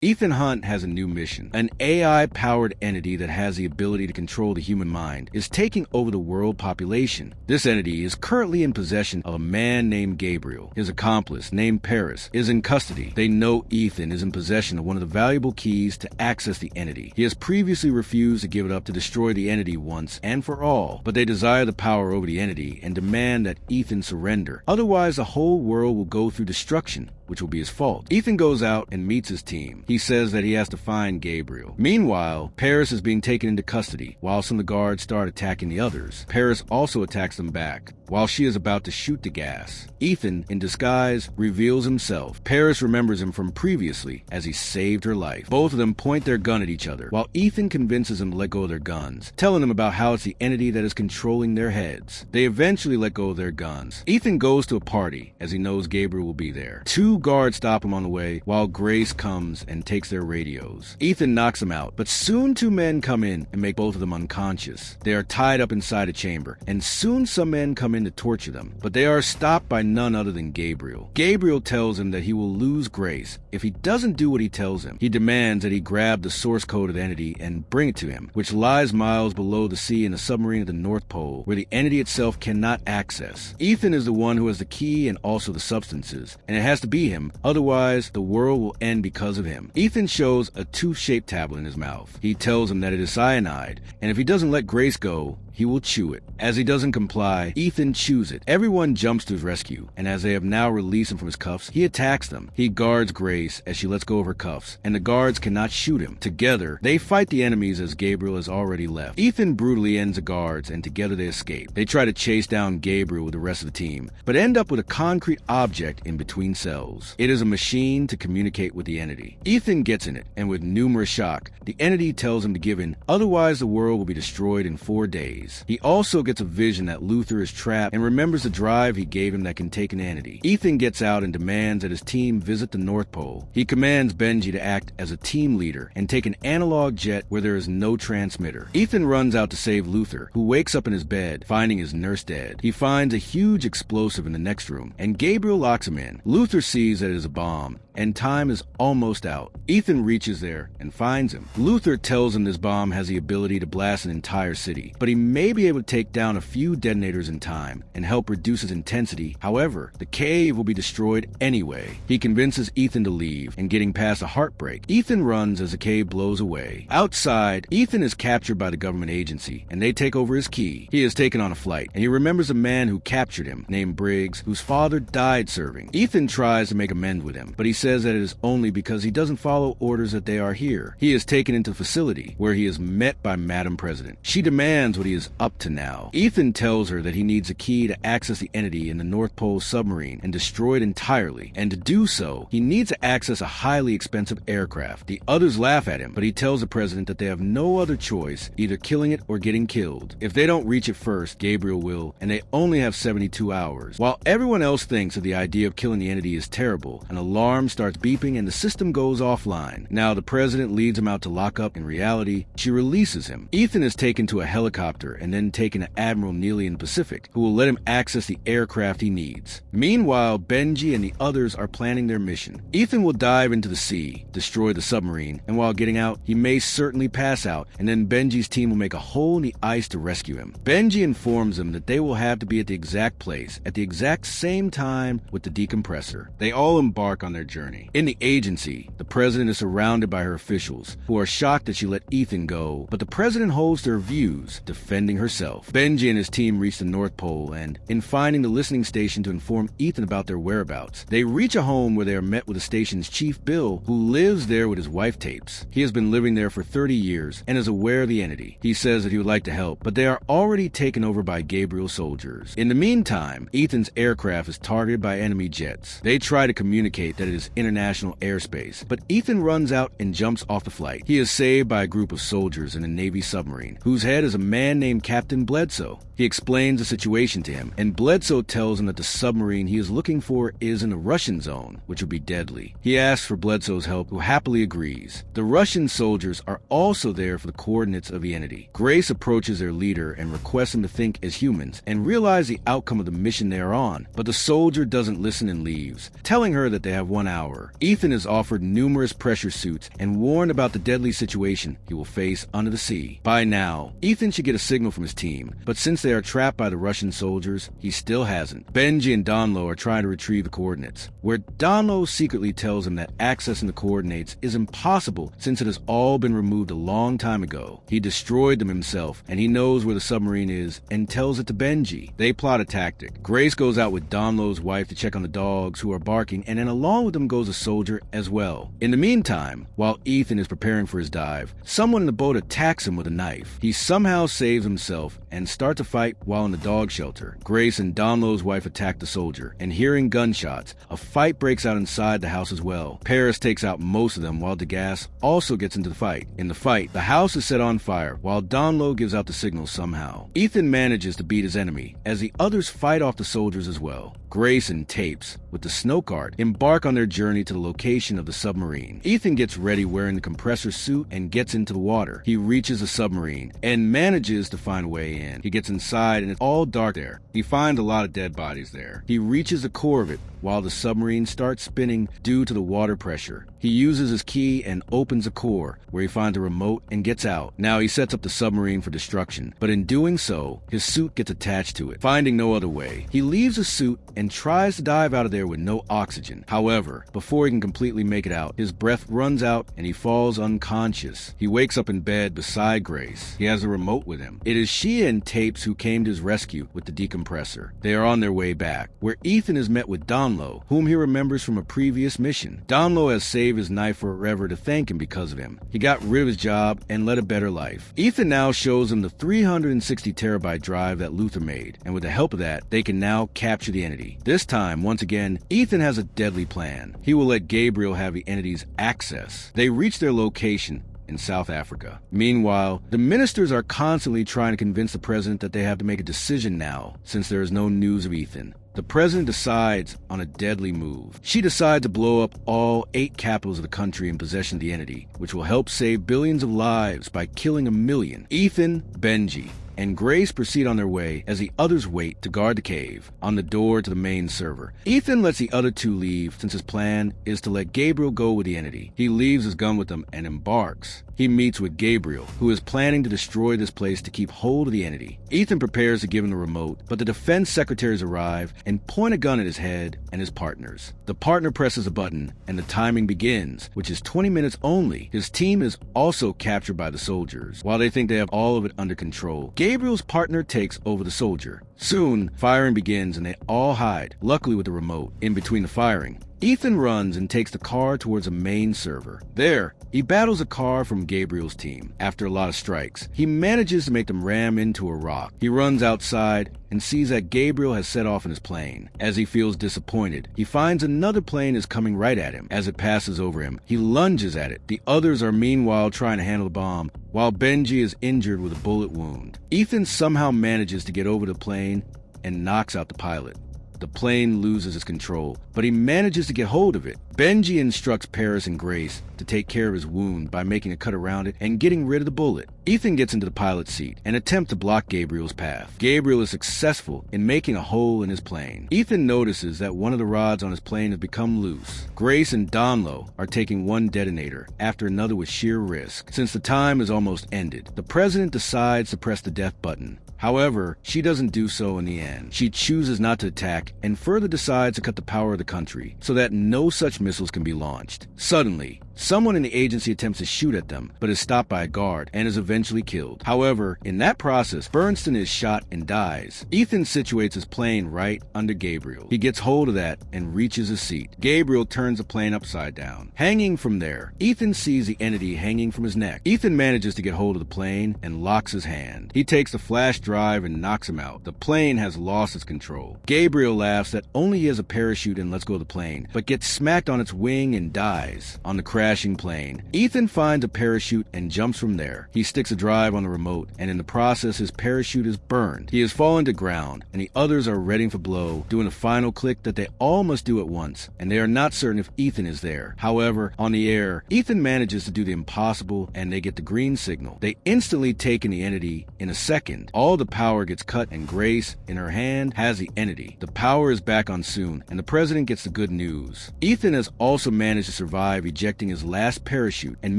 Ethan Hunt has a new mission. An AI-powered entity that has the ability to control the human mind is taking over the world population. This entity is currently in possession of a man named Gabriel. His accomplice, named Paris, is in custody. They know Ethan is in possession of one of the valuable keys to access the entity. He has previously refused to give it up to destroy the entity once and for all, but they desire the power over the entity and demand that Ethan surrender. Otherwise, the whole world will go through destruction, which will be his fault. Ethan goes out and meets his team. He says that he has to find Gabriel. Meanwhile, Paris is being taken into custody, while some of the guards start attacking the others. Paris also attacks them back, while she is about to shoot the gas. Ethan, in disguise, reveals himself. Paris remembers him from previously, as he saved her life. Both of them point their gun at each other, while Ethan convinces them to let go of their guns, telling them about how it's the entity that is controlling their heads. They eventually let go of their guns. Ethan goes to a party, as he knows Gabriel will be there. Two guards stop him on the way, while Grace comes and takes their radios. Ethan knocks them out, but soon two men come in and make both of them unconscious. They are tied up inside a chamber, and soon some men come in to torture them, but they are stopped by none other than Gabriel. Gabriel tells him that he will lose Grace if he doesn't do what he tells him. He demands that he grab the source code of the entity and bring it to him, which lies miles below the sea in a submarine at the North Pole, where the entity itself cannot access. Ethan is the one who has the key and also the substances, and it has to be him, otherwise the world will end because of him. Ethan shows a tooth-shaped tablet in his mouth. He tells him that it is cyanide, and if he doesn't let Grace go, he will chew it. As he doesn't comply, Ethan chews it. Everyone jumps to his rescue, and as they have now released him from his cuffs, he attacks them. He guards Grace as she lets go of her cuffs, and the guards cannot shoot him. Together, they fight the enemies as Gabriel has already left. Ethan brutally ends the guards, and together they escape. They try to chase down Gabriel with the rest of the team, but end up with a concrete object in between cells. It is a machine to communicate with the entity. Ethan gets in it, and with numerous shock, the entity tells him to give in, otherwise the world will be destroyed in 4 days. He also gets a vision that Luther is trapped and remembers the drive he gave him that can take an entity. Ethan gets out and demands that his team visit the North Pole. He commands Benji to act as a team leader and take an analog jet where there is no transmitter. Ethan runs out to save Luther, who wakes up in his bed, finding his nurse dead. He finds a huge explosive in the next room, and Gabriel locks him in. Luther sees that it is a bomb, and time is almost out. Ethan reaches there and finds him. Luther tells him this bomb has the ability to blast an entire city, but he may be able to take down a few detonators in time and help reduce its intensity. However, the cave will be destroyed anyway. He convinces Ethan to leave, and getting past a heartbreak, Ethan runs as the cave blows away. Outside, Ethan is captured by the government agency, and they take over his key. He is taken on a flight, and he remembers a man who captured him, named Briggs, whose father died serving. Ethan tries to make amends with him, but he says that it is only because he doesn't follow orders that they are here. He is taken into the facility, where he is met by Madam President. She demands what he is up to now. Ethan tells her that he needs a key to access the entity in the North Pole submarine and destroy it entirely, and to do so, he needs to access a highly expensive aircraft. The others laugh at him, but he tells the president that they have no other choice, either killing it or getting killed. If they don't reach it first, Gabriel will, and they only have 72 hours. While everyone else thinks that the idea of killing the entity is terrible, an alarm starts beeping and the system goes offline. Now the president leads him out to lock up. In reality, she releases him. Ethan is taken to a helicopter and then taken to Admiral Neely in the Pacific, who will let him access the aircraft he needs. Meanwhile, Benji and the others are planning their mission. Ethan will dive into the sea, destroy the submarine, and while getting out, he may certainly pass out, and then Benji's team will make a hole in the ice to rescue him. Benji informs them that they will have to be at the exact place, at the exact same time with the decompressor. They all embark on their journey. In the agency, the president is surrounded by her officials, who are shocked that she let Ethan go, but the president holds to her views, defending herself. Benji and his team reach the North Pole, and in finding the listening station to inform Ethan about their whereabouts, they reach a home where they are met with the station's chief, Bill, who lives there with his wife Tapes. He has been living there for 30 years and is aware of the entity. He says that he would like to help, but they are already taken over by Gabriel's soldiers. In the meantime, Ethan's aircraft is targeted by enemy jets. They try to communicate that it is international airspace, but Ethan runs out and jumps off the flight. He is saved by a group of soldiers in a Navy submarine, whose head is a man named Captain Bledsoe. He explains the situation to him, and Bledsoe tells him that the submarine he is looking for is in the Russian zone, which would be deadly. He asks for Bledsoe's help, who happily agrees. The Russian soldiers are also there for the coordinates of the entity. Grace approaches their leader and requests him to think as humans and realize the outcome of the mission they are on, but the soldier doesn't listen and leaves, telling her that they have 1 hour. hour. Ethan is offered numerous pressure suits and warned about the deadly situation he will face under the sea. By now, Ethan should get a signal from his team, but since they are trapped by the Russian soldiers, he still hasn't. Benji and Donlo are trying to retrieve the coordinates, where Donlo secretly tells him that accessing the coordinates is impossible since it has all been removed a long time ago. He destroyed them himself, and he knows where the submarine is and tells it to Benji. They plot a tactic. Grace goes out with Donlo's wife to check on the dogs who are barking, and then along with them goes a soldier as well. In the meantime, while Ethan is preparing for his dive, someone in the boat attacks him with a knife. He somehow saves himself and starts a fight while in the dog shelter. Grace and Donlo's wife attack the soldier, and hearing gunshots, a fight breaks out inside the house as well. Paris takes out most of them while Degas also gets into the fight. In the fight, the house is set on fire while Donlo gives out the signal somehow. Ethan manages to beat his enemy as the others fight off the soldiers as well. Grace and Tapes, with the snow cart, embark on their journey to the location of the submarine. Ethan gets ready wearing the compressor suit and gets into the water. He reaches the submarine and manages to find a way in. He gets inside and it's all dark there. He finds a lot of dead bodies there. He reaches the core of it while the submarine starts spinning due to the water pressure. He uses his key and opens a core where he finds a remote and gets out. Now he sets up the submarine for destruction, but in doing so, his suit gets attached to it. Finding no other way, he leaves his suit and tries to dive out of there with no oxygen. However, before he can completely make it out, his breath runs out and he falls unconscious. He wakes up in bed beside Grace. He has a remote with him. It is she and Tapes who came to his rescue with the decompressor. They are on their way back, where Ethan is met with Donlo, whom he remembers from a previous mission. Donlo has saved his knife forever to thank him because of him. He got rid of his job and led a better life. Ethan now shows him the 360 terabyte drive that Luther made, and with the help of that, they can now capture the entity. This time, once again, Ethan has a deadly plan. He will let Gabriel have the entity's access. They reach their location in South Africa. Meanwhile, the ministers are constantly trying to convince the president that they have to make a decision now, since there is no news of Ethan. The president decides on a deadly move. She decides to blow up all 8 capitals of the country in possession of the entity, which will help save billions of lives by killing 1 million. Ethan, Benji, and Grace proceed on their way as the others wait to guard the cave on the door to the main server. Ethan lets the other 2 leave since his plan is to let Gabriel go with the entity. He leaves his gun with them and embarks. He meets with Gabriel, who is planning to destroy this place to keep hold of the entity. Ethan prepares to give him the remote, but the defense secretaries arrive and point a gun at his head and his partners. The partner presses a button and the timing begins, which is 20 minutes only. His team is also captured by the soldiers. While they think they have all of it under control, Gabriel's partner takes over the soldier. Soon, firing begins and they all hide, luckily with the remote. In between the firing, Ethan runs and takes the car towards a main server. There, he battles a car from Gabriel's team. After a lot of strikes, he manages to make them ram into a rock. He runs outside and sees that Gabriel has set off in his plane. As he feels disappointed, he finds another plane is coming right at him. As it passes over him, he lunges at it. The others are meanwhile trying to handle the bomb, while Benji is injured with a bullet wound. Ethan somehow manages to get over the plane and knocks out the pilot. The plane loses its control, but he manages to get hold of it. Benji instructs Paris and Grace to take care of his wound by making a cut around it and getting rid of the bullet. Ethan gets into the pilot's seat and attempts to block Gabriel's path. Gabriel is successful in making a hole in his plane. Ethan notices that one of the rods on his plane has become loose. Grace and Donlo are taking one detonator after another with sheer risk. Since the time is almost ended, the president decides to press the death button. However, she doesn't do so in the end. She chooses not to attack and further decides to cut the power of the country so that no such missiles can be launched. Suddenly, someone in the agency attempts to shoot at them, but is stopped by a guard and is eventually killed. However, in that process, Bernston is shot and dies. Ethan situates his plane right under Gabriel. He gets hold of that and reaches his seat. Gabriel turns the plane upside down. Hanging from there, Ethan sees the entity hanging from his neck. Ethan manages to get hold of the plane and locks his hand. He takes the flash drive and knocks him out. The plane has lost its control. Gabriel laughs that only he has a parachute and lets go of the plane, but gets smacked on its wing and dies. On the crashing plane. Ethan finds a parachute and jumps from there. He sticks a drive on the remote, and in the process his parachute is burned. He has fallen to ground, and the others are ready for blow, doing a final click that they all must do at once, and they are not certain if Ethan is there. However, on the air, Ethan manages to do the impossible, and they get the green signal. They instantly take in the entity in a second. All the power gets cut, and Grace, in her hand, has the entity. The power is back on soon, and the president gets the good news. Ethan has also managed to survive ejecting his last parachute and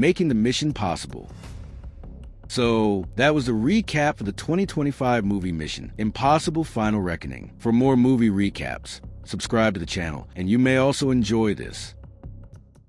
making the mission possible. So, that was the recap for the 2025 movie Mission: Impossible Final Reckoning. For more movie recaps, subscribe to the channel, and you may also enjoy this.